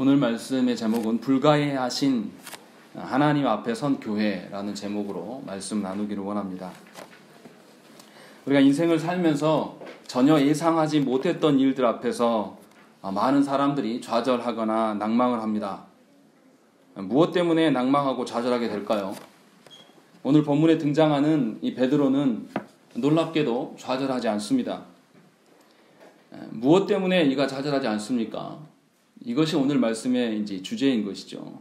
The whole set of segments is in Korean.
오늘 말씀의 제목은 불가해하신 하나님 앞에 선 교회라는 제목으로 말씀 나누기를 원합니다. 우리가 인생을 살면서 전혀 예상하지 못했던 일들 앞에서 많은 사람들이 좌절하거나 낭망을 합니다. 무엇 때문에 낭망하고 좌절하게 될까요? 오늘 본문에 등장하는 이 베드로는 놀랍게도 좌절하지 않습니다. 무엇 때문에 이가 좌절하지 않습니까? 이것이 오늘 말씀의 이제 주제인 것이죠.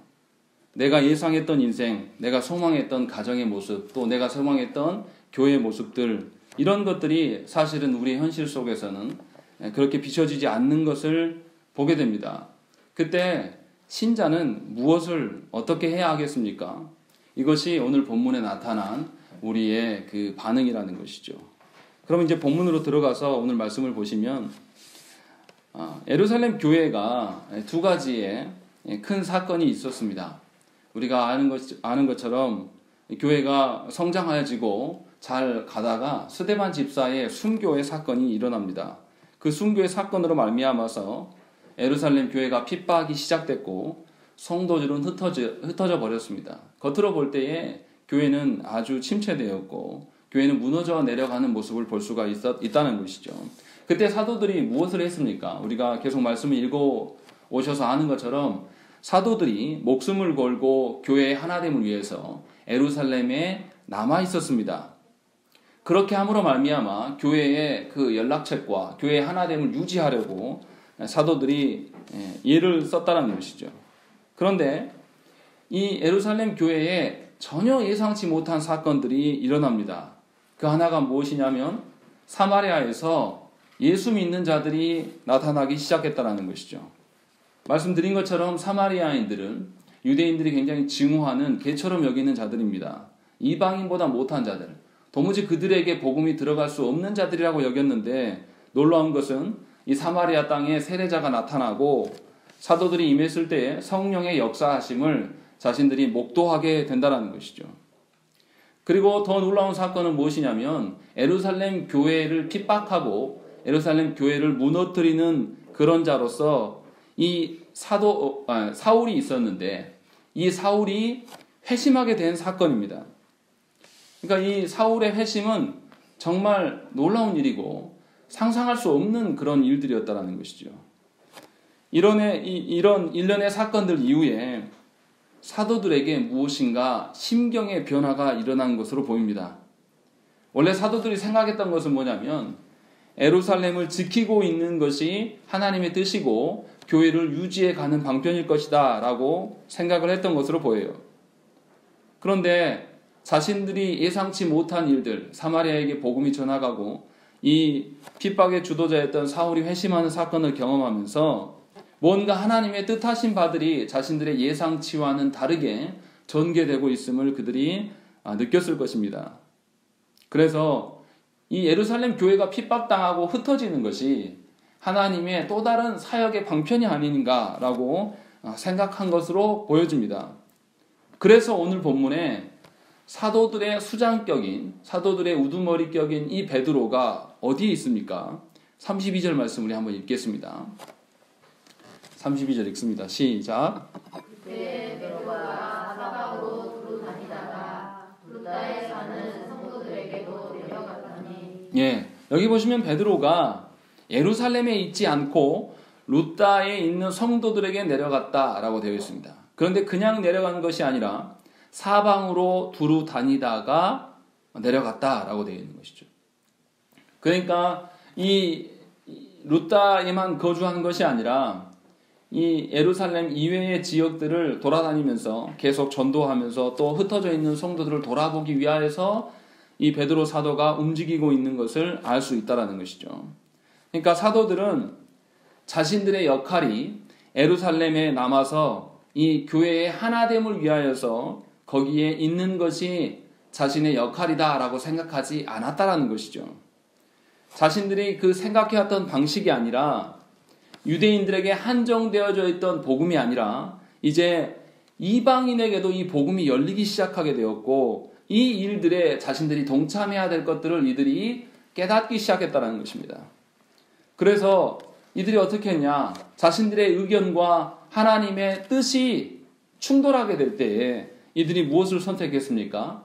내가 예상했던 인생, 내가 소망했던 가정의 모습, 또 내가 소망했던 교회의 모습들, 이런 것들이 사실은 우리의 현실 속에서는 그렇게 비춰지지 않는 것을 보게 됩니다. 그때 신자는 무엇을 어떻게 해야 하겠습니까? 이것이 오늘 본문에 나타난 우리의 그 반응이라는 것이죠. 그럼 이제 본문으로 들어가서 오늘 말씀을 보시면 예루살렘 교회가 두 가지의 큰 사건이 있었습니다. 우리가 아는 것처럼 교회가 성장해지고 잘 가다가 스데반 집사의 순교의 사건이 일어납니다. 그 순교의 사건으로 말미암아서 예루살렘 교회가 핍박이 시작됐고 성도들은 흩어져 버렸습니다. 겉으로 볼 때에 교회는 아주 침체되었고 교회는 무너져 내려가는 모습을 볼 수가 있다는 것이죠. 그때 사도들이 무엇을 했습니까? 우리가 계속 말씀을 읽어 오셔서 아는 것처럼 사도들이 목숨을 걸고 교회의 하나됨을 위해서 예루살렘에 남아 있었습니다. 그렇게 함으로 말미암아 교회의 그 연락책과 교회의 하나됨을 유지하려고 사도들이 예를 썼다는 것이죠. 그런데 이 예루살렘 교회에 전혀 예상치 못한 사건들이 일어납니다. 그 하나가 무엇이냐면 사마리아에서 예수 믿는 자들이 나타나기 시작했다는 것이죠. 말씀드린 것처럼 사마리아인들은 유대인들이 굉장히 증오하는 개처럼 여기는 자들입니다. 이방인보다 못한 자들, 도무지 그들에게 복음이 들어갈 수 없는 자들이라고 여겼는데 놀라운 것은 이 사마리아 땅에 세례자가 나타나고 사도들이 임했을 때에 성령의 역사하심을 자신들이 목도하게 된다는 것이죠. 그리고 더 놀라운 사건은 무엇이냐면 예루살렘 교회를 핍박하고 예루살렘 교회를 무너뜨리는 그런 자로서 이 사울이 있었는데 이 사울이 회심하게 된 사건입니다. 그러니까 이 사울의 회심은 정말 놀라운 일이고 상상할 수 없는 그런 일들이었다는 것이죠. 이런 일련의 사건들 이후에 사도들에게 무엇인가 심경의 변화가 일어난 것으로 보입니다. 원래 사도들이 생각했던 것은 뭐냐면 예루살렘을 지키고 있는 것이 하나님의 뜻이고 교회를 유지해 가는 방편일 것이다 라고 생각을 했던 것으로 보여요. 그런데 자신들이 예상치 못한 일들, 사마리아에게 복음이 전하가고 이 핍박의 주도자였던 사울이 회심하는 사건을 경험하면서 뭔가 하나님의 뜻하신 바들이 자신들의 예상치와는 다르게 전개되고 있음을 그들이 느꼈을 것입니다. 그래서 이 예루살렘 교회가 핍박당하고 흩어지는 것이 하나님의 또 다른 사역의 방편이 아닌가라고 생각한 것으로 보여집니다. 그래서 오늘 본문에 사도들의 수장격인, 사도들의 우두머리격인 이 베드로가 어디에 있습니까? 32절 말씀 우리 한번 읽겠습니다. 32절 읽습니다. 시작. 그때 베드로가 사방으로 두루 다니다가 루다에 사는 성도들에게도 내려갔더니 여기 보시면 베드로가 예루살렘에 있지 않고 루다에 있는 성도들에게 내려갔다라고 되어 있습니다. 그런데 그냥 내려간 것이 아니라 사방으로 두루 다니다가 내려갔다라고 되어 있는 것이죠. 그러니까 이 루다에만 거주한 것이 아니라 이 예루살렘 이외의 지역들을 돌아다니면서 계속 전도하면서 또 흩어져 있는 성도들을 돌아보기 위하여서 이 베드로 사도가 움직이고 있는 것을 알 수 있다는 것이죠. 그러니까 사도들은 자신들의 역할이 예루살렘에 남아서 이 교회의 하나됨을 위하여서 거기에 있는 것이 자신의 역할이다라고 생각하지 않았다라는 것이죠. 자신들이 그 생각해왔던 방식이 아니라 유대인들에게 한정되어져 있던 복음이 아니라 이제 이방인에게도 이 복음이 열리기 시작하게 되었고 이 일들에 자신들이 동참해야 될 것들을 이들이 깨닫기 시작했다는 것입니다. 그래서 이들이 어떻게 했냐? 자신들의 의견과 하나님의 뜻이 충돌하게 될 때에 이들이 무엇을 선택했습니까?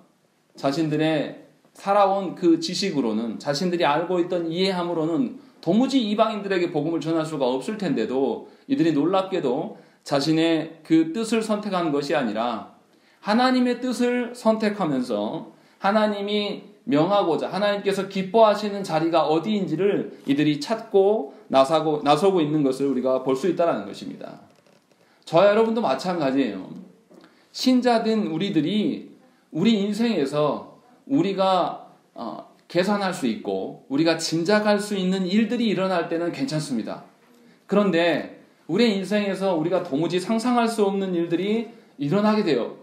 자신들의 살아온 그 지식으로는, 자신들이 알고 있던 이해함으로는 도무지 이방인들에게 복음을 전할 수가 없을 텐데도 이들이 놀랍게도 자신의 그 뜻을 선택한 것이 아니라 하나님의 뜻을 선택하면서 하나님이 명하고자 하나님께서 기뻐하시는 자리가 어디인지를 이들이 찾고 나서고 있는 것을 우리가 볼 수 있다는 것입니다. 저와 여러분도 마찬가지예요. 신자된 우리들이 우리 인생에서 우리가 계산할 수 있고 우리가 짐작할 수 있는 일들이 일어날 때는 괜찮습니다. 그런데 우리의 인생에서 우리가 도무지 상상할 수 없는 일들이 일어나게 돼요.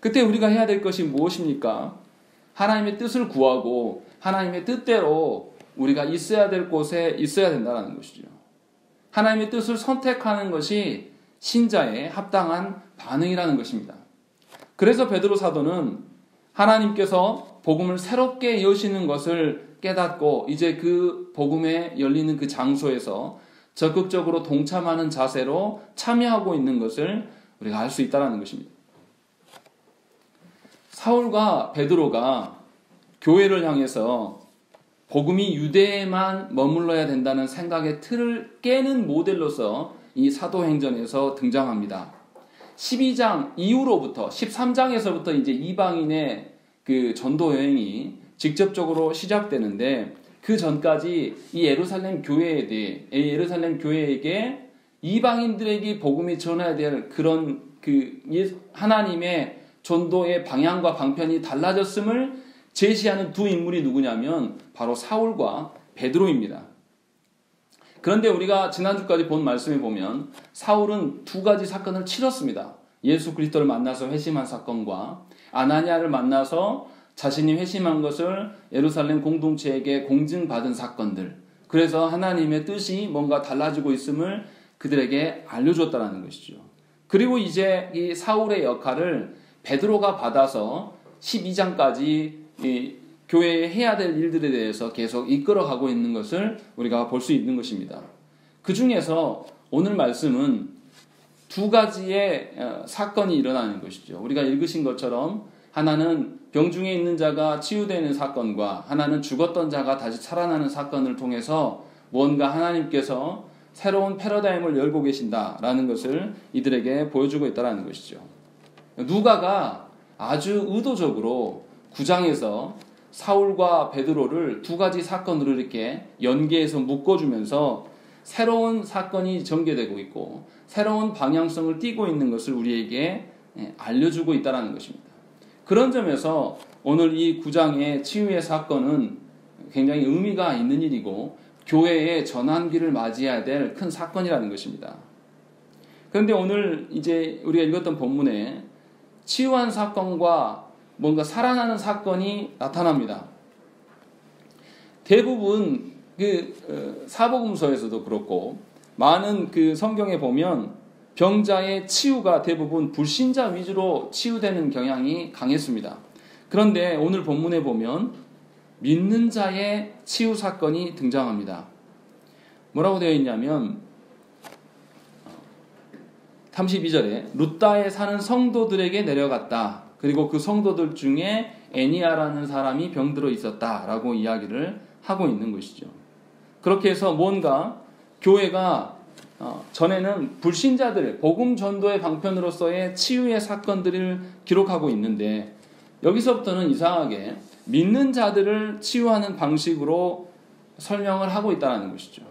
그때 우리가 해야 될 것이 무엇입니까? 하나님의 뜻을 구하고 하나님의 뜻대로 우리가 있어야 될 곳에 있어야 된다는 것이죠. 하나님의 뜻을 선택하는 것이 신자의 합당한 반응이라는 것입니다. 그래서 베드로 사도는 하나님께서 복음을 새롭게 여시는 것을 깨닫고 이제 그 복음에 열리는 그 장소에서 적극적으로 동참하는 자세로 참여하고 있는 것을 우리가 알 수 있다는 것입니다. 사울과 베드로가 교회를 향해서 복음이 유대에만 머물러야 된다는 생각의 틀을 깨는 모델로서 이 사도행전에서 등장합니다. 12장 이후로부터 13장에서부터 이제 이방인의 그 전도 여행이 직접적으로 시작되는데 그 전까지 이 예루살렘 교회에게 이방인들에게 복음이 전해야 될 그런 그 하나님의 전도의 방향과 방편이 달라졌음을 제시하는 두 인물이 누구냐면 바로 사울과 베드로입니다. 그런데 우리가 지난주까지 본 말씀에 보면 사울은 두 가지 사건을 치렀습니다. 예수 그리스도를 만나서 회심한 사건과 아나니아를 만나서 자신이 회심한 것을 예루살렘 공동체에게 공증받은 사건들. 그래서 하나님의 뜻이 뭔가 달라지고 있음을 그들에게 알려줬다는 것이죠. 그리고 이제 이 사울의 역할을 베드로가 받아서 12장까지 이 교회에 해야 될 일들에 대해서 계속 이끌어가고 있는 것을 우리가 볼 수 있는 것입니다. 그 중에서 오늘 말씀은 두 가지의 사건이 일어나는 것이죠. 우리가 읽으신 것처럼 하나는 병중에 있는 자가 치유되는 사건과 하나는 죽었던 자가 다시 살아나는 사건을 통해서 뭔가 하나님께서 새로운 패러다임을 열고 계신다라는 것을 이들에게 보여주고 있다는 것이죠. 누가가 아주 의도적으로 9장에서 사울과 베드로를 두 가지 사건으로 이렇게 연계해서 묶어주면서 새로운 사건이 전개되고 있고 새로운 방향성을 띠고 있는 것을 우리에게 알려주고 있다는 것입니다. 그런 점에서 오늘 이 9장의 치유의 사건은 굉장히 의미가 있는 일이고 교회의 전환기를 맞이해야 될 큰 사건이라는 것입니다. 그런데 오늘 이제 우리가 읽었던 본문에 치유한 사건과 뭔가 살아나는 사건이 나타납니다. 대부분 그 사복음서에서도 그렇고 많은 그 성경에 보면 병자의 치유가 대부분 불신자 위주로 치유되는 경향이 강했습니다. 그런데 오늘 본문에 보면 믿는 자의 치유 사건이 등장합니다. 뭐라고 되어 있냐면 32절에 루다에 사는 성도들에게 내려갔다. 그리고 그 성도들 중에 애니아라는 사람이 병들어 있었다라고 이야기를 하고 있는 것이죠. 그렇게 해서 뭔가 교회가 전에는 불신자들, 복음 전도의 방편으로서의 치유의 사건들을 기록하고 있는데 여기서부터는 이상하게 믿는 자들을 치유하는 방식으로 설명을 하고 있다는 것이죠.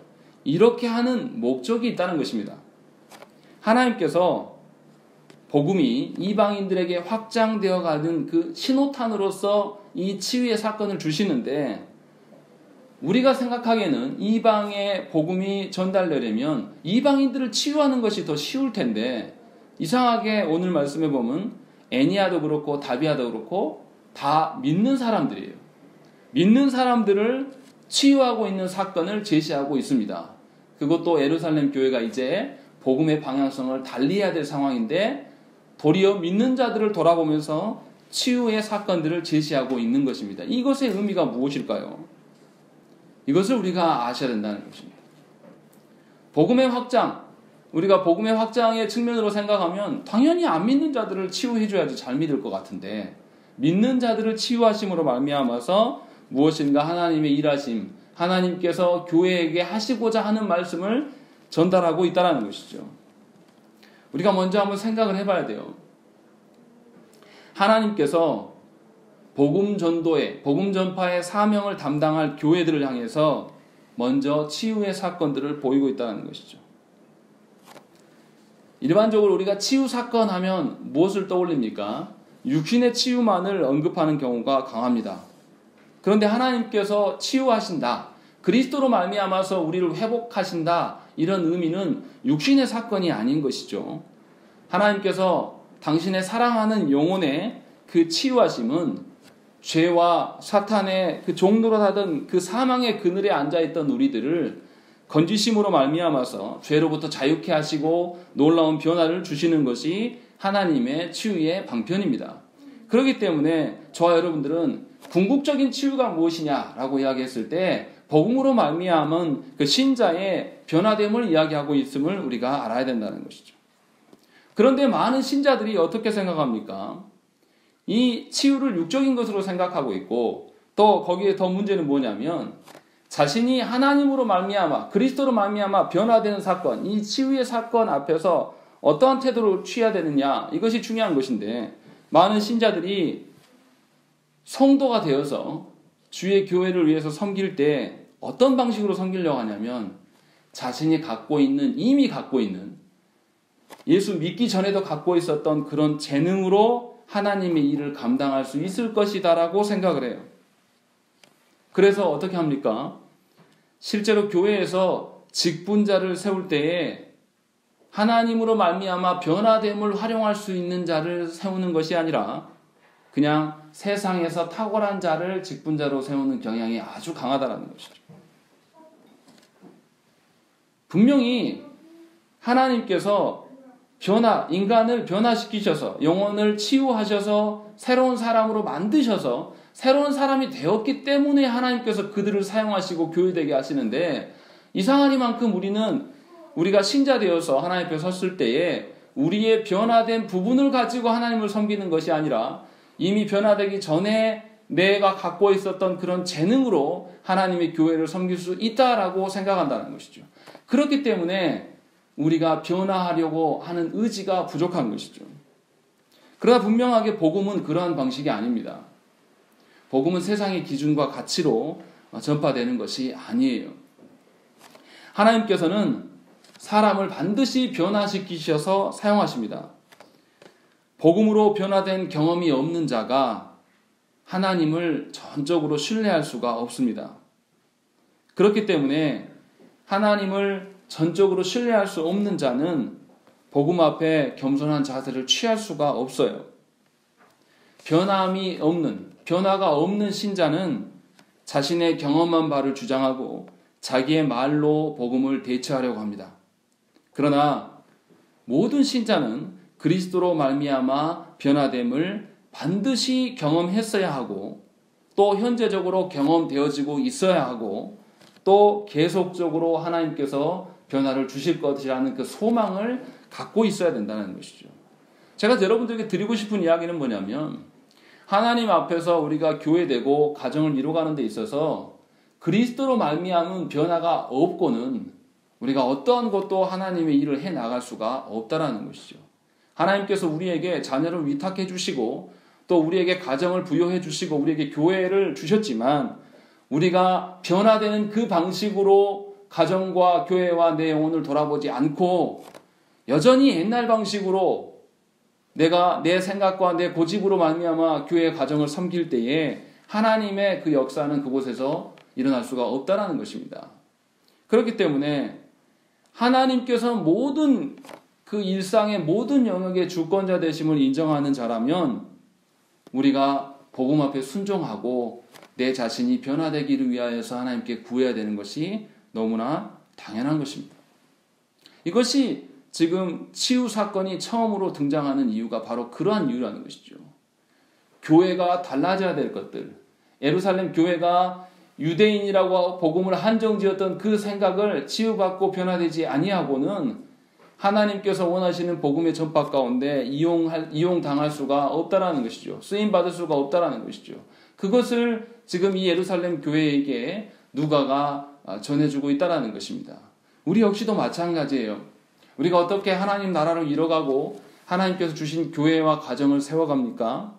이렇게 하는 목적이 있다는 것입니다. 하나님께서 복음이 이방인들에게 확장되어 가는 그 신호탄으로서 이 치유의 사건을 주시는데 우리가 생각하기에는 이방의 복음이 전달되려면 이방인들을 치유하는 것이 더 쉬울 텐데 이상하게 오늘 말씀에 보면 애니아도 그렇고 다비아도 그렇고 다 믿는 사람들이에요. 믿는 사람들을 치유하고 있는 사건을 제시하고 있습니다. 그것도 예루살렘 교회가 이제 복음의 방향성을 달리해야 될 상황인데 도리어 믿는 자들을 돌아보면서 치유의 사건들을 제시하고 있는 것입니다. 이것의 의미가 무엇일까요? 이것을 우리가 아셔야 된다는 것입니다. 복음의 확장, 우리가 복음의 확장의 측면으로 생각하면 당연히 안 믿는 자들을 치유해줘야지 잘 믿을 것 같은데, 믿는 자들을 치유하심으로 말미암아서 무엇인가 하나님의 일하심, 하나님께서 교회에게 하시고자 하는 말씀을 전달하고 있다는 것이죠. 우리가 먼저 한번 생각을 해봐야 돼요. 하나님께서 복음 전도의, 복음 전파의 사명을 담당할 교회들을 향해서 먼저 치유의 사건들을 보이고 있다는 것이죠. 일반적으로 우리가 치유 사건 하면 무엇을 떠올립니까? 육신의 치유만을 언급하는 경우가 강합니다. 그런데 하나님께서 치유하신다, 그리스도로 말미암아서 우리를 회복하신다, 이런 의미는 육신의 사건이 아닌 것이죠. 하나님께서 당신의 사랑하는 영혼의 그 치유하심은 죄와 사탄의 그 종노릇하던 그 사망의 그늘에 앉아있던 우리들을 건지심으로 말미암아서 죄로부터 자유케 하시고 놀라운 변화를 주시는 것이 하나님의 치유의 방편입니다. 그렇기 때문에 저와 여러분들은 궁극적인 치유가 무엇이냐라고 이야기했을 때 복음으로 말미암은 그 신자의 변화됨을 이야기하고 있음을 우리가 알아야 된다는 것이죠. 그런데 많은 신자들이 어떻게 생각합니까? 이 치유를 육적인 것으로 생각하고 있고, 또 거기에 더 문제는 뭐냐면 자신이 하나님으로 말미암아, 그리스도로 말미암아 변화되는 사건, 이 치유의 사건 앞에서 어떠한 태도를 취해야 되느냐, 이것이 중요한 것인데, 많은 신자들이 성도가 되어서 주의 교회를 위해서 섬길 때 어떤 방식으로 섬기려고 하냐면 자신이 갖고 있는, 이미 갖고 있는, 예수 믿기 전에도 갖고 있었던 그런 재능으로 하나님의 일을 감당할 수 있을 것이다라고 생각을 해요. 그래서 어떻게 합니까? 실제로 교회에서 직분자를 세울 때에 하나님으로 말미암아 변화됨을 활용할 수 있는 자를 세우는 것이 아니라 그냥 세상에서 탁월한 자를 직분자로 세우는 경향이 아주 강하다는 것이죠. 분명히 하나님께서 인간을 변화시키셔서 영혼을 치유하셔서 새로운 사람으로 만드셔서 새로운 사람이 되었기 때문에 하나님께서 그들을 사용하시고 교회되게 하시는데, 이상하리만큼 우리가 신자 되어서 하나님 앞에 섰을 때에 우리의 변화된 부분을 가지고 하나님을 섬기는 것이 아니라 이미 변화되기 전에 내가 갖고 있었던 그런 재능으로 하나님의 교회를 섬길 수 있다라고 생각한다는 것이죠. 그렇기 때문에 우리가 변화하려고 하는 의지가 부족한 것이죠. 그러나 분명하게 복음은 그러한 방식이 아닙니다. 복음은 세상의 기준과 가치로 전파되는 것이 아니에요. 하나님께서는 사람을 반드시 변화시키셔서 사용하십니다. 복음으로 변화된 경험이 없는 자가 하나님을 전적으로 신뢰할 수가 없습니다. 그렇기 때문에 하나님을 전적으로 신뢰할 수 없는 자는 복음 앞에 겸손한 자세를 취할 수가 없어요. 변화가 없는 신자는 자신의 경험한 바를 주장하고 자기의 말로 복음을 대체하려고 합니다. 그러나 모든 신자는 그리스도로 말미암아 변화됨을 반드시 경험했어야 하고, 또 현재적으로 경험되어지고 있어야 하고, 또 계속적으로 하나님께서 변화를 주실 것이라는 그 소망을 갖고 있어야 된다는 것이죠. 제가 여러분들에게 드리고 싶은 이야기는 뭐냐면, 하나님 앞에서 우리가 교회되고 가정을 이루어가는 데 있어서 그리스도로 말미암은 변화가 없고는 우리가 어떠한 것도 하나님의 일을 해나갈 수가 없다라는 것이죠. 하나님께서 우리에게 자녀를 위탁해 주시고 또 우리에게 가정을 부여해 주시고 우리에게 교회를 주셨지만, 우리가 변화되는 그 방식으로 가정과 교회와 내 영혼을 돌아보지 않고 여전히 옛날 방식으로 내가 내 생각과 내 고집으로 말미암아 교회의 가정을 섬길 때에 하나님의 그 역사는 그곳에서 일어날 수가 없다라는 것입니다. 그렇기 때문에 하나님께서 모든 그 일상의 모든 영역의 주권자 되심을 인정하는 자라면 우리가 복음 앞에 순종하고 내 자신이 변화되기를 위하여서 하나님께 구해야 되는 것이 너무나 당연한 것입니다. 이것이 지금 치유 사건이 처음으로 등장하는 이유가 바로 그러한 이유라는 것이죠. 교회가 달라져야 될 것들, 예루살렘 교회가 유대인이라고 복음을 한정지었던 그 생각을 치유받고 변화되지 아니하고는 하나님께서 원하시는 복음의 전파 가운데 이용당할 수가 없다라는 것이죠. 쓰임받을 수가 없다라는 것이죠. 그것을 지금 이 예루살렘 교회에게 누가가 전해주고 있다라는 것입니다. 우리 역시도 마찬가지예요. 우리가 어떻게 하나님 나라를 이뤄가고 하나님께서 주신 교회와 가정을 세워갑니까?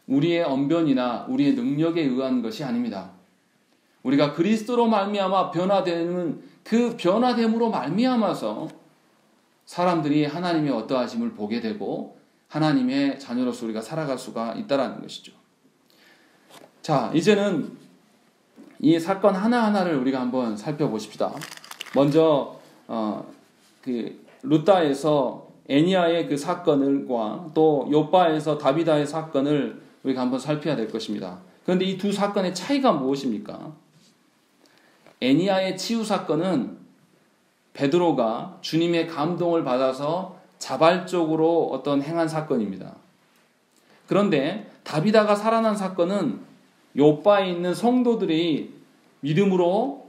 우리의 언변이나 우리의 능력에 의한 것이 아닙니다. 우리가 그리스도로 말미암아 변화되는 그 변화됨으로 말미암아서 사람들이 하나님의 어떠하심을 보게 되고 하나님의 자녀로서 우리가 살아갈 수가 있다라는 것이죠. 자, 이제는 이 사건 하나하나를 우리가 한번 살펴보십시다. 먼저 루다에서 애니아의 그 사건과 또 욥바에서 다비다의 사건을 우리가 한번 살펴야 될 것입니다. 그런데 이 두 사건의 차이가 무엇입니까? 애니아의 치유 사건은 베드로가 주님의 감동을 받아서 자발적으로 어떤 행한 사건입니다. 그런데 다비다가 살아난 사건은 욥바에 있는 성도들이 믿음으로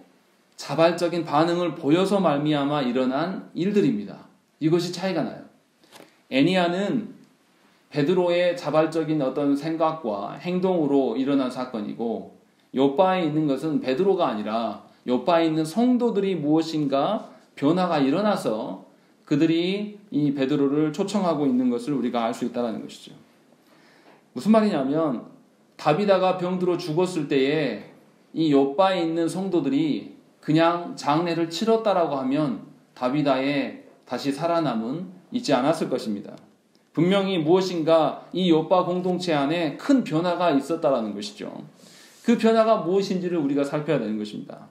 자발적인 반응을 보여서 말미암아 일어난 일들입니다. 이것이 차이가 나요. 애니아는 베드로의 자발적인 어떤 생각과 행동으로 일어난 사건이고 욥바에 있는 것은 베드로가 아니라 욥바에 있는 성도들이 무엇인가 변화가 일어나서 그들이 이 베드로를 초청하고 있는 것을 우리가 알 수 있다는 것이죠. 무슨 말이냐면 다비다가 병들어 죽었을 때에 이 욥바에 있는 성도들이 그냥 장례를 치렀다라고 하면 다비다의 다시 살아남은 있지 않았을 것입니다. 분명히 무엇인가 이 욥바 공동체 안에 큰 변화가 있었다라는 것이죠. 그 변화가 무엇인지를 우리가 살펴야 되는 것입니다.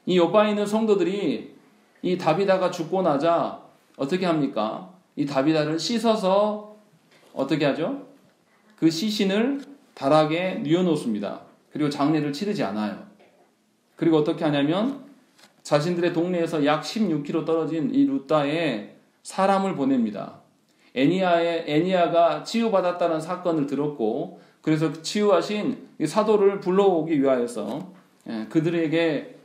이 욥바에 있는 성도들이 이 다비다가 죽고 나자 어떻게 합니까? 이 다비다를 씻어서 어떻게 하죠? 그 시신을 다락에 뉘어놓습니다. 그리고 장례를 치르지 않아요. 그리고 어떻게 하냐면 자신들의 동네에서 약 16km 떨어진 이 루다에 사람을 보냅니다. 애니아가 치유받았다는 사건을 들었고 그래서 치유하신 사도를 불러오기 위하여서 그들에게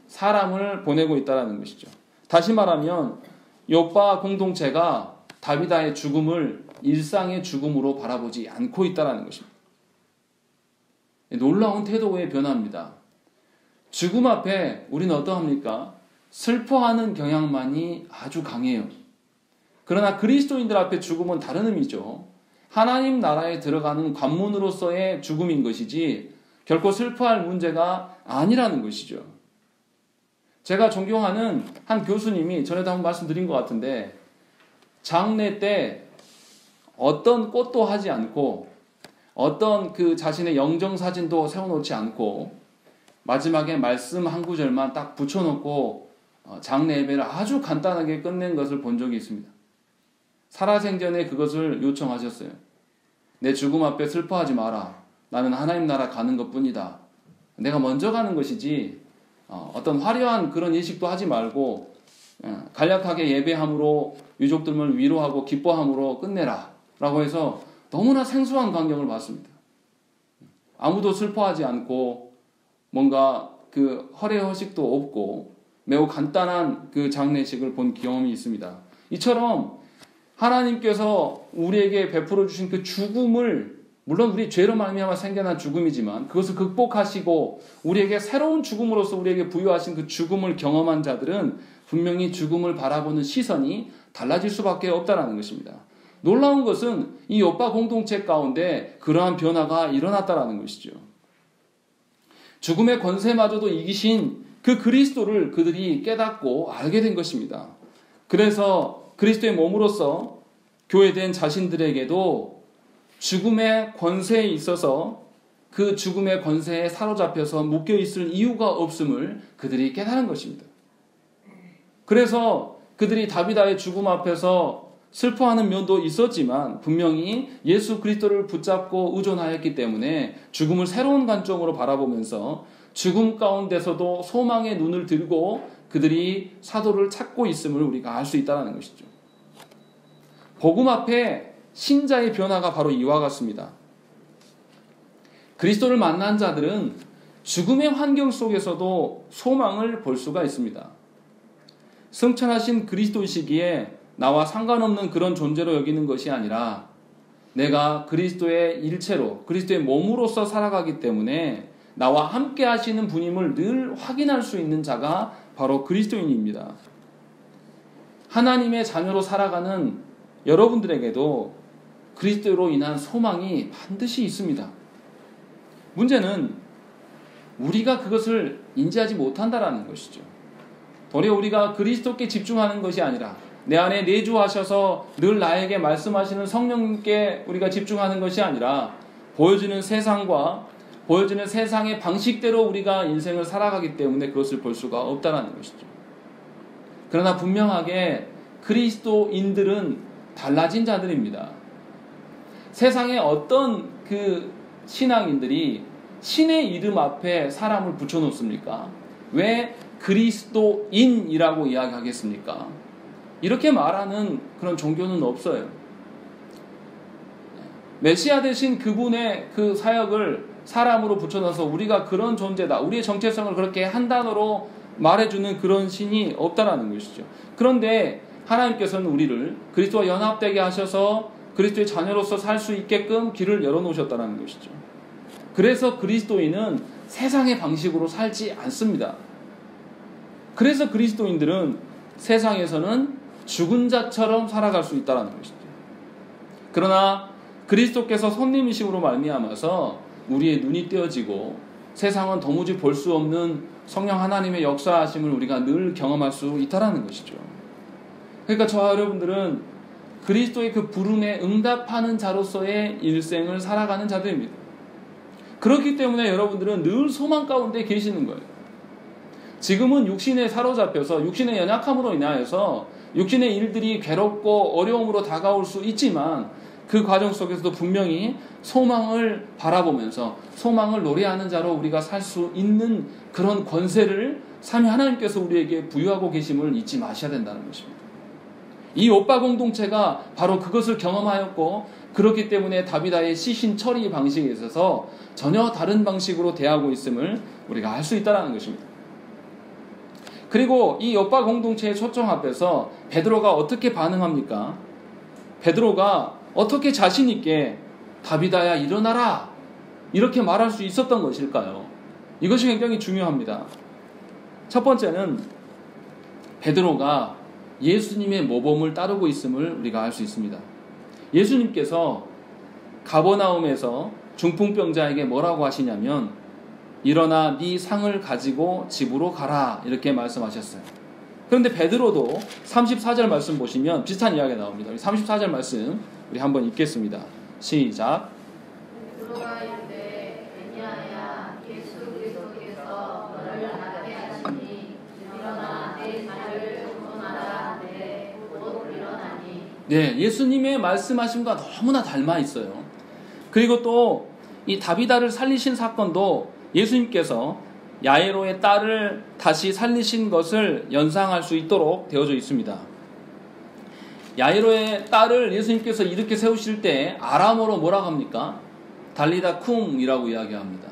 사람을 보내고 있다는 것이죠. 다시 말하면 욥바 공동체가 다비다의 죽음을 일상의 죽음으로 바라보지 않고 있다는 것입니다. 놀라운 태도의 변화입니다. 죽음 앞에 우리는 어떠합니까? 슬퍼하는 경향만이 아주 강해요. 그러나 그리스도인들 앞에 죽음은 다른 의미죠. 하나님 나라에 들어가는 관문으로서의 죽음인 것이지 결코 슬퍼할 문제가 아니라는 것이죠. 제가 존경하는 한 교수님이 전에도 한번 말씀드린 것 같은데 장례 때 어떤 꽃도 하지 않고 어떤 그 자신의 영정사진도 세워놓지 않고 마지막에 말씀 한 구절만 딱 붙여놓고 장례 예배를 아주 간단하게 끝낸 것을 본 적이 있습니다. 살아생전에 그것을 요청하셨어요. 내 죽음 앞에 슬퍼하지 마라. 나는 하나님 나라 가는 것뿐이다. 내가 먼저 가는 것이지 어떤 화려한 그런 예식도 하지 말고 간략하게 예배함으로 유족들을 위로하고 기뻐함으로 끝내라 라고 해서 너무나 생소한 광경을 봤습니다. 아무도 슬퍼하지 않고 뭔가 그 허례허식도 없고 매우 간단한 그 장례식을 본 경험이 있습니다. 이처럼 하나님께서 우리에게 베풀어 주신 그 죽음을 물론 우리 죄로 말미암아 생겨난 죽음이지만 그것을 극복하시고 우리에게 새로운 죽음으로서 우리에게 부여하신 그 죽음을 경험한 자들은 분명히 죽음을 바라보는 시선이 달라질 수밖에 없다는 것입니다. 놀라운 것은 이 욥바 공동체 가운데 그러한 변화가 일어났다는 것이죠. 죽음의 권세마저도 이기신 그 그리스도를 그들이 깨닫고 알게 된 것입니다. 그래서 그리스도의 몸으로서 교회된 자신들에게도 죽음의 권세에 있어서 그 죽음의 권세에 사로잡혀서 묶여있을 이유가 없음을 그들이 깨달은 것입니다. 그래서 그들이 다비다의 죽음 앞에서 슬퍼하는 면도 있었지만 분명히 예수 그리스도를 붙잡고 의존하였기 때문에 죽음을 새로운 관점으로 바라보면서 죽음 가운데서도 소망의 눈을 들고 그들이 사도를 찾고 있음을 우리가 알 수 있다는 것이죠. 복음 앞에 신자의 변화가 바로 이와 같습니다. 그리스도를 만난 자들은 죽음의 환경 속에서도 소망을 볼 수가 있습니다. 승천하신 그리스도이시기에 나와 상관없는 그런 존재로 여기는 것이 아니라 내가 그리스도의 일체로 그리스도의 몸으로서 살아가기 때문에 나와 함께 하시는 분임을 늘 확인할 수 있는 자가 바로 그리스도인입니다. 하나님의 자녀로 살아가는 여러분들에게도 그리스도로 인한 소망이 반드시 있습니다. 문제는 우리가 그것을 인지하지 못한다라는 것이죠. 도리어 우리가 그리스도께 집중하는 것이 아니라 내 안에 내주하셔서 늘 나에게 말씀하시는 성령님께 우리가 집중하는 것이 아니라 보여지는 세상과 보여지는 세상의 방식대로 우리가 인생을 살아가기 때문에 그것을 볼 수가 없다는 것이죠. 그러나 분명하게 그리스도인들은 달라진 자들입니다. 세상의 어떤 그 신앙인들이 신의 이름 앞에 사람을 붙여놓습니까? 왜 그리스도인이라고 이야기하겠습니까? 이렇게 말하는 그런 종교는 없어요. 메시아 대신 그분의 그 사역을 사람으로 붙여놔서 우리가 그런 존재다, 우리의 정체성을 그렇게 한 단어로 말해주는 그런 신이 없다라는 것이죠. 그런데 하나님께서는 우리를 그리스도와 연합되게 하셔서 그리스도의 자녀로서 살 수 있게끔 길을 열어놓으셨다는 것이죠. 그래서 그리스도인은 세상의 방식으로 살지 않습니다. 그래서 그리스도인들은 세상에서는 죽은 자처럼 살아갈 수 있다는 것이죠. 그러나 그리스도께서 손님이심으로 말미암아서 우리의 눈이 떼어지고 세상은 도무지 볼 수 없는 성령 하나님의 역사하심을 우리가 늘 경험할 수 있다는 것이죠. 그러니까 저와 여러분들은 그리스도의 그 부름에 응답하는 자로서의 일생을 살아가는 자들입니다. 그렇기 때문에 여러분들은 늘 소망 가운데 계시는 거예요. 지금은 육신에 사로잡혀서 육신의 연약함으로 인하여서 육신의 일들이 괴롭고 어려움으로 다가올 수 있지만 그 과정 속에서도 분명히 소망을 바라보면서 소망을 노래하는 자로 우리가 살 수 있는 그런 권세를 삼위 하나님께서 우리에게 부여하고 계심을 잊지 마셔야 된다는 것입니다. 이 오빠 공동체가 바로 그것을 경험하였고 그렇기 때문에 다비다의 시신 처리 방식에 있어서 전혀 다른 방식으로 대하고 있음을 우리가 알 수 있다는 것입니다. 그리고 이 오빠 공동체의 초청 앞에서 베드로가 어떻게 반응합니까? 베드로가 어떻게 자신 있게 다비다야 일어나라 이렇게 말할 수 있었던 것일까요? 이것이 굉장히 중요합니다. 첫 번째는 베드로가 예수님의 모범을 따르고 있음을 우리가 알 수 있습니다. 예수님께서 가버나움에서 중풍병자에게 뭐라고 하시냐면 일어나 네 상을 가지고 집으로 가라 이렇게 말씀하셨어요. 그런데 베드로도 34절 말씀 보시면 비슷한 이야기가 나옵니다. 34절 말씀 우리 한번 읽겠습니다. 시작. 베드로가 이르되 왜냐하여 예수 그리스도께서 너를 낫게 하시니 일어나 내 자를 구원하라 하되 곧 일어나니. 네, 예수님의 말씀하심과 너무나 닮아 있어요. 그리고 또 이 다비다를 살리신 사건도 예수님께서 야이로의 딸을 다시 살리신 것을 연상할 수 있도록 되어져 있습니다. 야이로의 딸을 예수님께서 이렇게 세우실 때 아람어로 뭐라고 합니까? 달리다 쿰이라고 이야기합니다.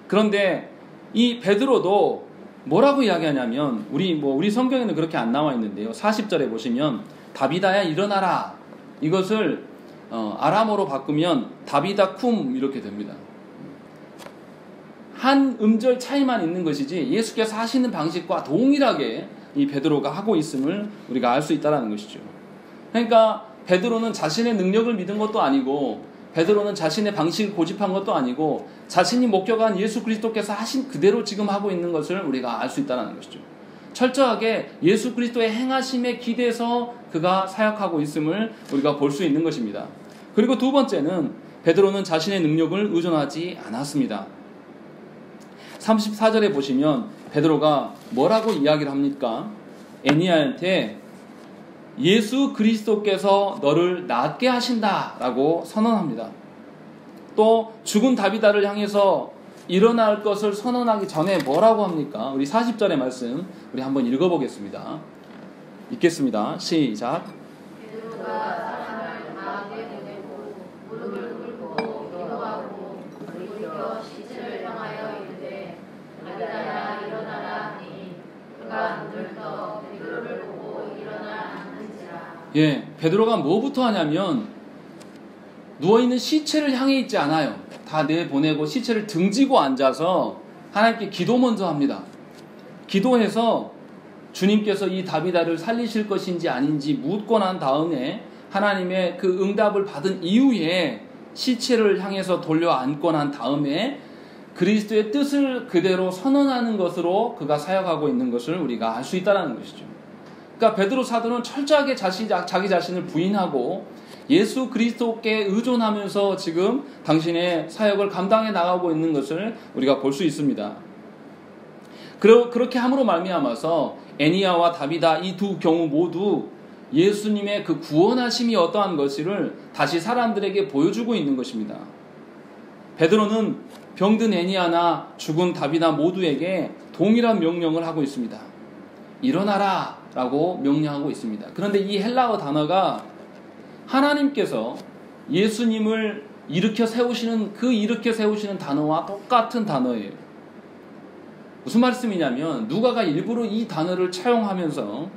그런데 이 베드로도 뭐라고 이야기하냐면 우리 성경에는 그렇게 안 나와 있는데요. 40절에 보시면 다비다야 일어나라 이것을 아람어로 바꾸면 다비다 쿰 이렇게 됩니다. 한 음절 차이만 있는 것이지 예수께서 하시는 방식과 동일하게 이 베드로가 하고 있음을 우리가 알 수 있다는 것이죠. 그러니까 베드로는 자신의 능력을 믿은 것도 아니고 베드로는 자신의 방식을 고집한 것도 아니고 자신이 목격한 예수 그리스도께서 하신 그대로 지금 하고 있는 것을 우리가 알 수 있다는 것이죠. 철저하게 예수 그리스도의 행하심에 기대서 그가 사역하고 있음을 우리가 볼 수 있는 것입니다. 그리고 두 번째는 베드로는 자신의 능력을 의존하지 않았습니다. 34절에 보시면 베드로가 뭐라고 이야기를 합니까? 애니아한테 예수 그리스도께서 너를 낫게 하신다라고 선언합니다. 또 죽은 다비다를 향해서 일어날 것을 선언하기 전에 뭐라고 합니까? 우리 40절의 말씀 우리 한번 읽어보겠습니다. 읽겠습니다. 시작. 베드로가 사람을 강하게 보내고 무릎을 꿇고 기도하고 돌이켜 시체를 향하여 이르되 베드로가 뭐부터 하냐면 누워있는 시체를 향해 있지 않아요. 다 내보내고 시체를 등지고 앉아서 하나님께 기도 먼저 합니다. 기도해서 주님께서 이 다비다를 살리실 것인지 아닌지 묻고 난 다음에 하나님의 그 응답을 받은 이후에 시체를 향해서 돌려 앉고 난 다음에 그리스도의 뜻을 그대로 선언하는 것으로 그가 사역하고 있는 것을 우리가 알 수 있다는 것이죠. 그러니까 베드로 사도는 철저하게 자기 자신을 부인하고 예수 그리스도께 의존하면서 지금 당신의 사역을 감당해 나가고 있는 것을 우리가 볼 수 있습니다. 그렇게 함으로 말미암아서 애니야와 다비다 이 두 경우 모두 예수님의 그 구원하심이 어떠한 것을 다시 사람들에게 보여주고 있는 것입니다. 베드로는 병든 애니야나 죽은 다비다 모두에게 동일한 명령을 하고 있습니다. 일어나라 라고 명령하고 있습니다. 그런데 이 헬라어 단어가 하나님께서 예수님을 일으켜 세우시는 단어와 똑같은 단어예요. 무슨 말씀이냐면 누가가 일부러 이 단어를 차용하면서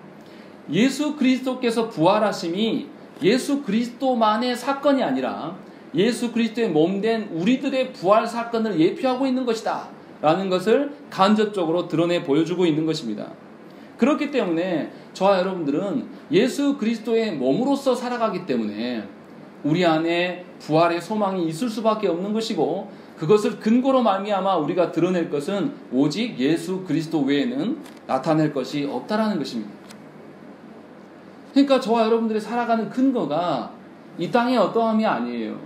예수 그리스도께서 부활하심이 예수 그리스도만의 사건이 아니라 예수 그리스도의 몸된 우리들의 부활 사건을 예표하고 있는 것이다 라는 것을 간접적으로 드러내 보여주고 있는 것입니다. 그렇기 때문에 저와 여러분들은 예수 그리스도의 몸으로서 살아가기 때문에 우리 안에 부활의 소망이 있을 수밖에 없는 것이고 그것을 근거로 말미암아 우리가 드러낼 것은 오직 예수 그리스도 외에는 나타낼 것이 없다라는 것입니다. 그러니까 저와 여러분들이 살아가는 근거가 이 땅의 어떠함이 아니에요.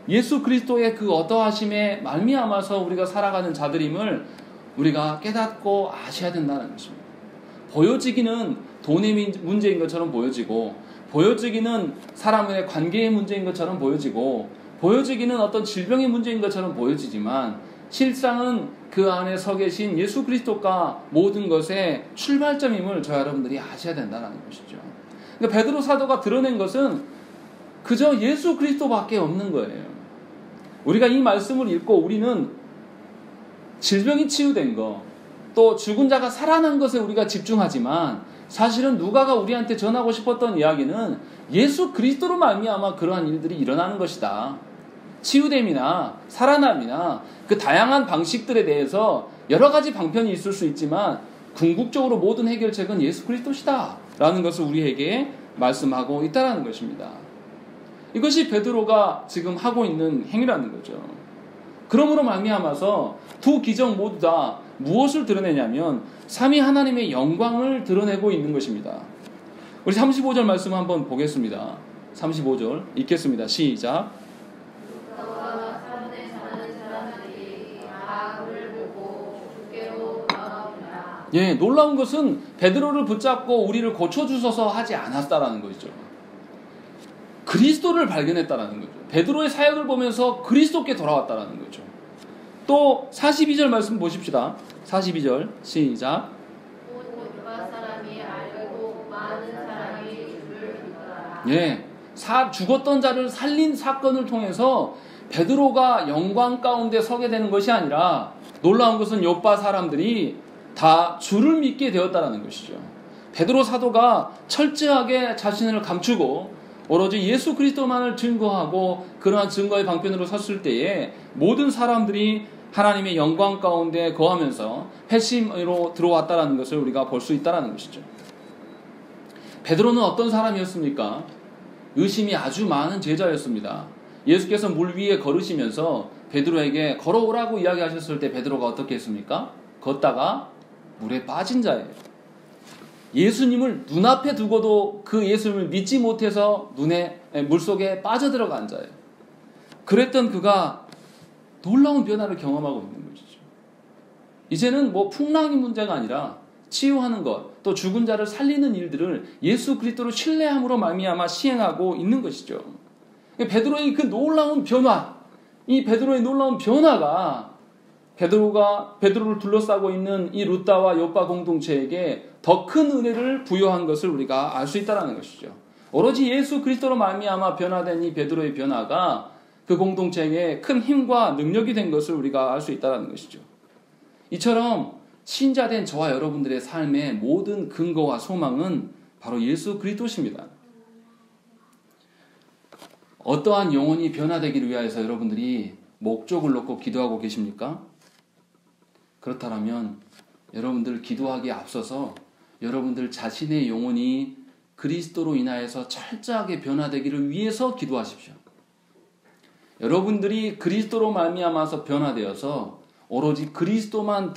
예수 그리스도의 그 어떠하심에 말미암아서 우리가 살아가는 자들임을 우리가 깨닫고 아셔야 된다는 것입니다. 보여지기는 돈의 문제인 것처럼 보여지고 보여지기는 사람의 관계의 문제인 것처럼 보여지고 보여지기는 어떤 질병의 문제인 것처럼 보여지지만 실상은 그 안에 서 계신 예수 그리스도가 모든 것의 출발점임을 저와 여러분들이 아셔야 된다는 것이죠. 그러니까 베드로 사도가 드러낸 것은 그저 예수 그리스도밖에 없는 거예요. 우리가 이 말씀을 읽고 우리는 질병이 치유된 것, 또 죽은 자가 살아난 것에 우리가 집중하지만 사실은 누가가 우리한테 전하고 싶었던 이야기는 예수 그리스도로 말미암아 그러한 일들이 일어나는 것이다. 치유됨이나 살아남이나 그 다양한 방식들에 대해서 여러 가지 방편이 있을 수 있지만 궁극적으로 모든 해결책은 예수 그리스도시다 라는 것을 우리에게 말씀하고 있다는 것입니다. 이것이 베드로가 지금 하고 있는 행위라는 거죠. 그러므로 말미암아서 두 기적 모두 다 무엇을 드러내냐면 삼위 하나님의 영광을 드러내고 있는 것입니다. 우리 35절 말씀 한번 보겠습니다. 35절 읽겠습니다. 시작. 놀라운 것은 베드로를 붙잡고 우리를 고쳐주셔서 하지 않았다라는 것이죠. 그리스도를 발견했다라는 거죠. 베드로의 사역을 보면서 그리스도께 돌아왔다라는 거죠. 또 42절 말씀 보십시다. 42절 시작. 죽었던 자를 살린 사건을 통해서 베드로가 영광 가운데 서게 되는 것이 아니라 놀라운 것은 요빠 사람들이 다 주를 믿게 되었다는 것이죠. 베드로 사도가 철저하게 자신을 감추고 오로지 예수 그리스도만을 증거하고 그러한 증거의 방편으로 섰을 때에 모든 사람들이 하나님의 영광 가운데 거하면서 회심으로 들어왔다는 것을 우리가 볼 수 있다는 것이죠. 베드로는 어떤 사람이었습니까? 의심이 아주 많은 제자였습니다. 예수께서 물 위에 걸으시면서 베드로에게 걸어오라고 이야기하셨을 때 베드로가 어떻게 했습니까? 걷다가 물에 빠진 자예요. 예수님을 눈앞에 두고도 그 예수님을 믿지 못해서 물속에 빠져들어간 자예요. 그랬던 그가 놀라운 변화를 경험하고 있는 것이죠. 이제는 풍랑이 문제가 아니라 치유하는 것, 또 죽은 자를 살리는 일들을 예수 그리스도를 신뢰함으로 말미암아 시행하고 있는 것이죠. 베드로의 그 놀라운 변화, 이 베드로의 놀라운 변화가 베드로를 둘러싸고 있는 이 루다와 요빠 공동체에게 더 큰 은혜를 부여한 것을 우리가 알 수 있다는 것이죠. 오로지 예수 그리스도로 말미암아 변화된 이 베드로의 변화가 그 공동체에 큰 힘과 능력이 된 것을 우리가 알 수 있다는 것이죠. 이처럼 신자된 저와 여러분들의 삶의 모든 근거와 소망은 바로 예수 그리스도십니다. 어떠한 영혼이 변화되기를 위하여서 여러분들이 목적을 놓고 기도하고 계십니까? 그렇다면 여러분들 기도하기에 앞서서 여러분들 자신의 영혼이 그리스도로 인하여서 철저하게 변화되기를 위해서 기도하십시오. 여러분들이 그리스도로 말미암아서 변화되어서 오로지 그리스도로만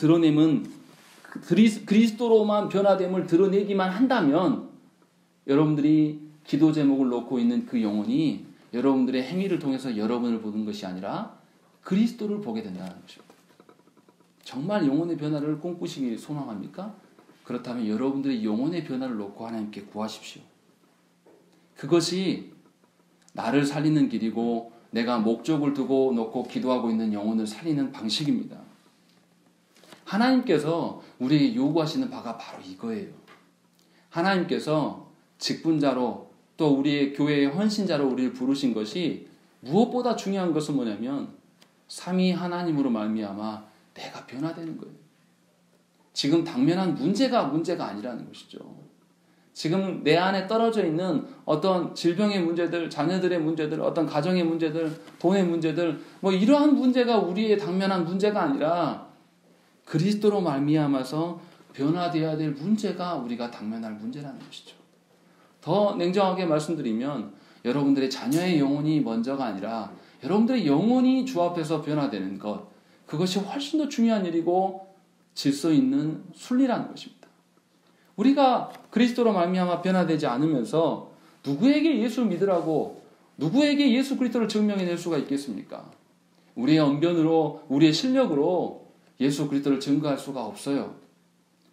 변화됨을 드러내기만 한다면 여러분들이 기도 제목을 놓고 있는 그 영혼이 여러분들의 행위를 통해서 여러분을 보는 것이 아니라 그리스도를 보게 된다는 것입니다. 정말 영혼의 변화를 꿈꾸시기 소망합니까? 그렇다면 여러분들의 영혼의 변화를 놓고 하나님께 구하십시오. 그것이 나를 살리는 길이고 내가 목적을 두고 놓고 기도하고 있는 영혼을 살리는 방식입니다. 하나님께서 우리에게 요구하시는 바가 바로 이거예요. 하나님께서 직분자로 또 우리의 교회의 헌신자로 우리를 부르신 것이 무엇보다 중요한 것은 뭐냐면 삼위 하나님으로 말미암아 내가 변화되는 거예요. 지금 당면한 문제가 아니라는 것이죠. 지금 내 안에 떨어져 있는 어떤 질병의 문제들, 자녀들의 문제들, 어떤 가정의 문제들, 돈의 문제들, 이러한 문제가 우리의 당면한 문제가 아니라 그리스도로 말미암아서 변화되어야 될 문제가 우리가 당면할 문제라는 것이죠. 더 냉정하게 말씀드리면 여러분들의 자녀의 영혼이 먼저가 아니라 여러분들의 영혼이 주 앞에서 변화되는 것, 그것이 훨씬 더 중요한 일이고 질서 있는 순리라는 것입니다. 우리가 그리스도로 말미암아 변화되지 않으면서 누구에게 예수 믿으라고 누구에게 예수 그리스도를 증명해낼 수가 있겠습니까? 우리의 언변으로 우리의 실력으로 예수 그리스도를 증거할 수가 없어요.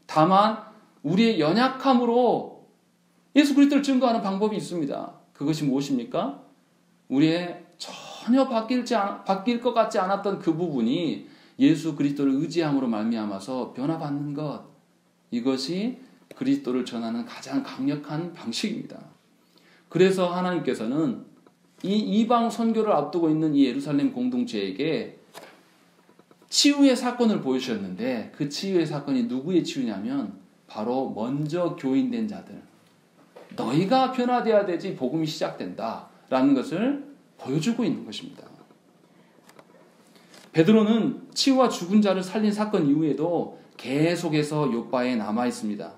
다만 우리의 연약함으로 예수 그리스도를 증거하는 방법이 있습니다. 그것이 무엇입니까? 우리의 전혀 바뀔 것 같지 않았던 그 부분이 예수 그리스도를 의지함으로 말미암아서 변화받는 것, 이것이 그리스도를 전하는 가장 강력한 방식입니다. 그래서 하나님께서는 이 이방 선교를 앞두고 있는 이 예루살렘 공동체에게 치유의 사건을 보여주셨는데 그 치유의 사건이 누구의 치유냐면 바로 먼저 교인된 자들, 너희가 변화되어야 되지 복음이 시작된다 라는 것을 보여주고 있는 것입니다. 베드로는 치유와 죽은 자를 살린 사건 이후에도 계속해서 욥바에 남아 있습니다.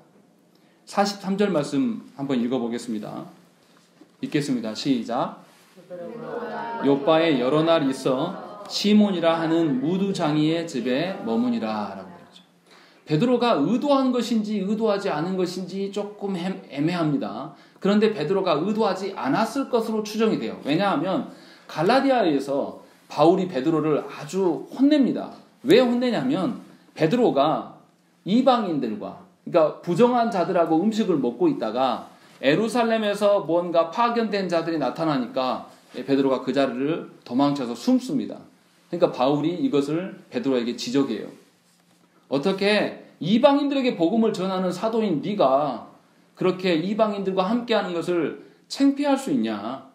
43절 말씀 한번 읽어보겠습니다. 읽겠습니다. 시작. 욥바에 여러 날 있어 시몬이라 하는 무두장이의 집에 머무니라 라고 그랬죠. 베드로가 의도한 것인지 의도하지 않은 것인지 조금 애매합니다. 그런데 베드로가 의도하지 않았을 것으로 추정이 돼요. 왜냐하면 갈라디아에서 바울이 베드로를 아주 혼냅니다. 왜 혼내냐면 베드로가 이방인들과, 그러니까 부정한 자들하고 음식을 먹고 있다가 예루살렘에서 뭔가 파견된 자들이 나타나니까 베드로가 그 자리를 도망쳐서 숨습니다. 그러니까 바울이 이것을 베드로에게 지적해요. 어떻게 이방인들에게 복음을 전하는 사도인 네가 그렇게 이방인들과 함께하는 것을 창피할 수 있냐?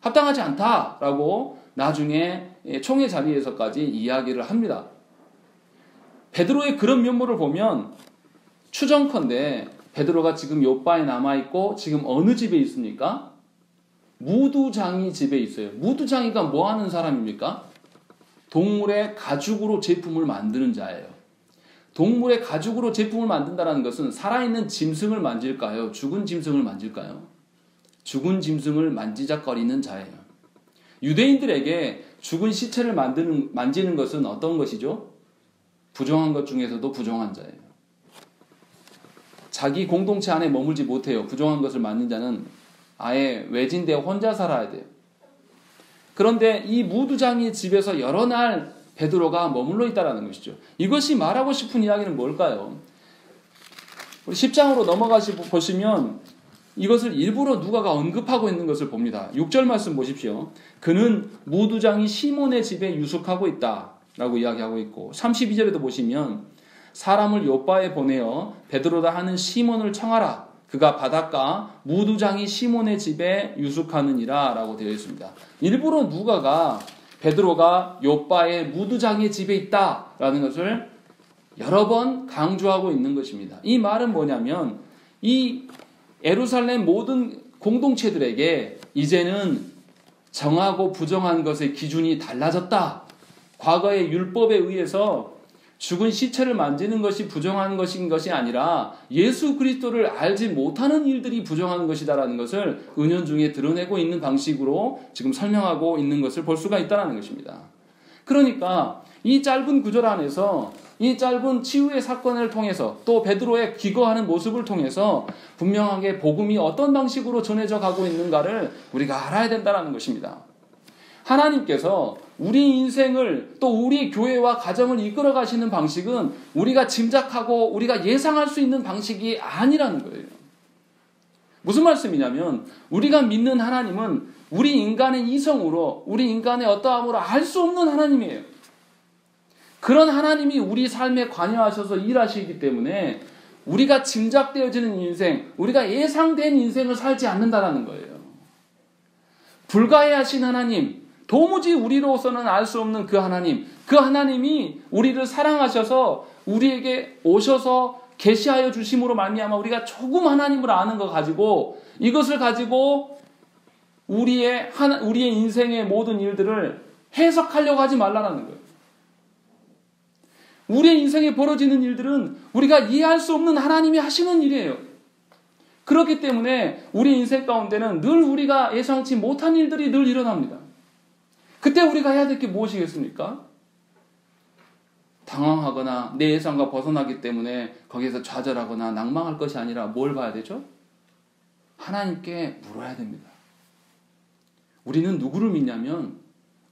합당하지 않다라고 나중에 총회 자리에서까지 이야기를 합니다. 베드로의 그런 면모를 보면 추정컨대 베드로가 지금 욥바에 남아있고 지금 어느 집에 있습니까? 무두장이 집에 있어요. 무두장이가 뭐 하는 사람입니까? 동물의 가죽으로 제품을 만드는 자예요. 동물의 가죽으로 제품을 만든다는 것은 살아있는 짐승을 만질까요? 죽은 짐승을 만질까요? 죽은 짐승을 만지작거리는 자예요. 유대인들에게 죽은 시체를 만지는 것은 어떤 것이죠? 부정한 것 중에서도 부정한 자예요. 자기 공동체 안에 머물지 못해요. 부정한 것을 만든 자는 아예 외진데 혼자 살아야 돼요. 그런데 이 무두장이 집에서 여러 날 베드로가 머물러 있다는 것이죠. 이것이 말하고 싶은 이야기는 뭘까요? 우리 10장으로 보시면 이것을 일부러 누가가 언급하고 있는 것을 봅니다. 6절 말씀 보십시오. 그는 무두장이 시몬의 집에 유숙하고 있다 라고 이야기하고 있고 32절에도 보시면 사람을 욥바에 보내어 베드로다 하는 시몬을 청하라. 그가 바닷가 무두장이 시몬의 집에 유숙하느니라 라고 되어 있습니다. 일부러 누가가 베드로가 욥바의 무두장의 집에 있다라는 것을 여러 번 강조하고 있는 것입니다. 이 말은 뭐냐면 이 예루살렘 모든 공동체들에게 이제는 정하고 부정한 것의 기준이 달라졌다. 과거의 율법에 의해서 죽은 시체를 만지는 것이 부정한 것인 것이 아니라 예수 그리스도를 알지 못하는 일들이 부정한 것이다라는 것을 은연중에 드러내고 있는 방식으로 지금 설명하고 있는 것을 볼 수가 있다는 것입니다. 그러니까 이 짧은 구절 안에서 이 짧은 치유의 사건을 통해서 또 베드로의 기거하는 모습을 통해서 분명하게 복음이 어떤 방식으로 전해져 가고 있는가를 우리가 알아야 된다는 것입니다. 하나님께서 우리 인생을 또 우리 교회와 가정을 이끌어 가시는 방식은 우리가 짐작하고 우리가 예상할 수 있는 방식이 아니라는 거예요. 무슨 말씀이냐면 우리가 믿는 하나님은 우리 인간의 이성으로 우리 인간의 어떠함으로 알 수 없는 하나님이에요. 그런 하나님이 우리 삶에 관여하셔서 일하시기 때문에 우리가 짐작되어지는 인생, 우리가 예상된 인생을 살지 않는다는 거예요. 불가해하신 하나님, 도무지 우리로서는 알 수 없는 그 하나님이 우리를 사랑하셔서 우리에게 오셔서 계시하여 주심으로 말미암아 우리가 조금 하나님을 아는 거 가지고 이것을 가지고 우리의 인생의 모든 일들을 해석하려고 하지 말라는 거예요. 우리의 인생에 벌어지는 일들은 우리가 이해할 수 없는 하나님이 하시는 일이에요. 그렇기 때문에 우리 인생 가운데는 늘 우리가 예상치 못한 일들이 늘 일어납니다. 그때 우리가 해야 될 게 무엇이겠습니까? 당황하거나 내 예상과 벗어나기 때문에 거기에서 좌절하거나 낭망할 것이 아니라 뭘 봐야 되죠? 하나님께 물어야 됩니다. 우리는 누구를 믿냐면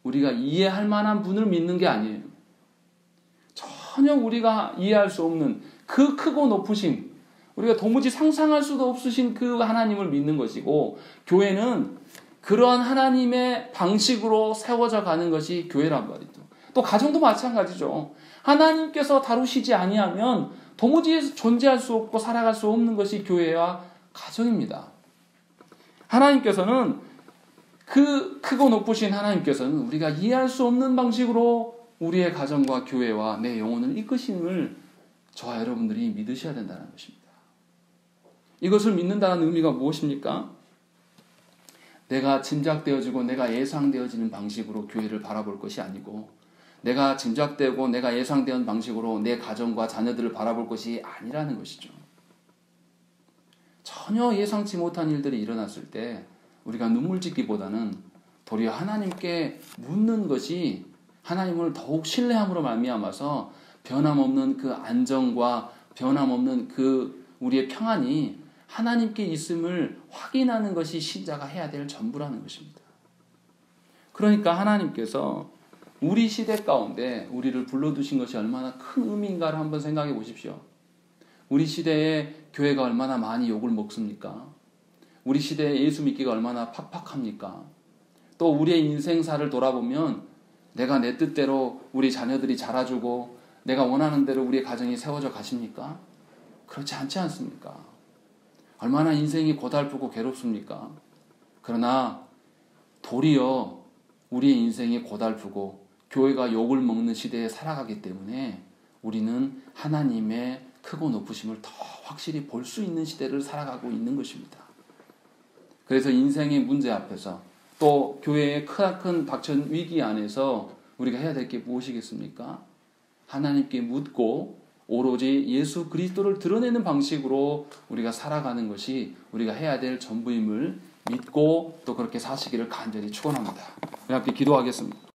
우리가 이해할 만한 분을 믿는 게 아니에요. 전혀 우리가 이해할 수 없는 그 크고 높으신, 우리가 도무지 상상할 수도 없으신 그 하나님을 믿는 것이고, 교회는 그러한 하나님의 방식으로 세워져 가는 것이 교회란 말이죠. 또 가정도 마찬가지죠. 하나님께서 다루시지 아니하면 도무지 존재할 수 없고 살아갈 수 없는 것이 교회와 가정입니다. 하나님께서는 그 크고 높으신 하나님께서는 우리가 이해할 수 없는 방식으로 우리의 가정과 교회와 내 영혼을 이끄심을 저와 여러분들이 믿으셔야 된다는 것입니다. 이것을 믿는다는 의미가 무엇입니까? 내가 짐작되어지고 내가 예상되어지는 방식으로 교회를 바라볼 것이 아니고, 내가 짐작되고 내가 예상되는 방식으로 내 가정과 자녀들을 바라볼 것이 아니라는 것이죠. 전혀 예상치 못한 일들이 일어났을 때 우리가 눈물 짓기보다는 도리어 하나님께 묻는 것이 하나님을 더욱 신뢰함으로 말미암아서 변함없는 그 안정과 변함없는 그 우리의 평안이 하나님께 있음을 확인하는 것이 신자가 해야 될 전부라는 것입니다. 그러니까 하나님께서 우리 시대 가운데 우리를 불러두신 것이 얼마나 큰 의미인가를 한번 생각해 보십시오. 우리 시대에 교회가 얼마나 많이 욕을 먹습니까? 우리 시대에 예수 믿기가 얼마나 팍팍합니까? 또 우리의 인생사를 돌아보면 내가 내 뜻대로 우리 자녀들이 자라주고 내가 원하는 대로 우리의 가정이 세워져 가십니까? 그렇지 않지 않습니까? 얼마나 인생이 고달프고 괴롭습니까? 그러나 도리어 우리의 인생이 고달프고 교회가 욕을 먹는 시대에 살아가기 때문에 우리는 하나님의 크고 높으심을 더 확실히 볼 수 있는 시대를 살아가고 있는 것입니다. 그래서 인생의 문제 앞에서 또 교회의 크나큰 닥친 위기 안에서 우리가 해야 될 게 무엇이겠습니까? 하나님께 묻고 오로지 예수 그리스도를 드러내는 방식으로 우리가 살아가는 것이 우리가 해야 될 전부임을 믿고 또 그렇게 사시기를 간절히 축원합니다. 우리 함께 기도하겠습니다.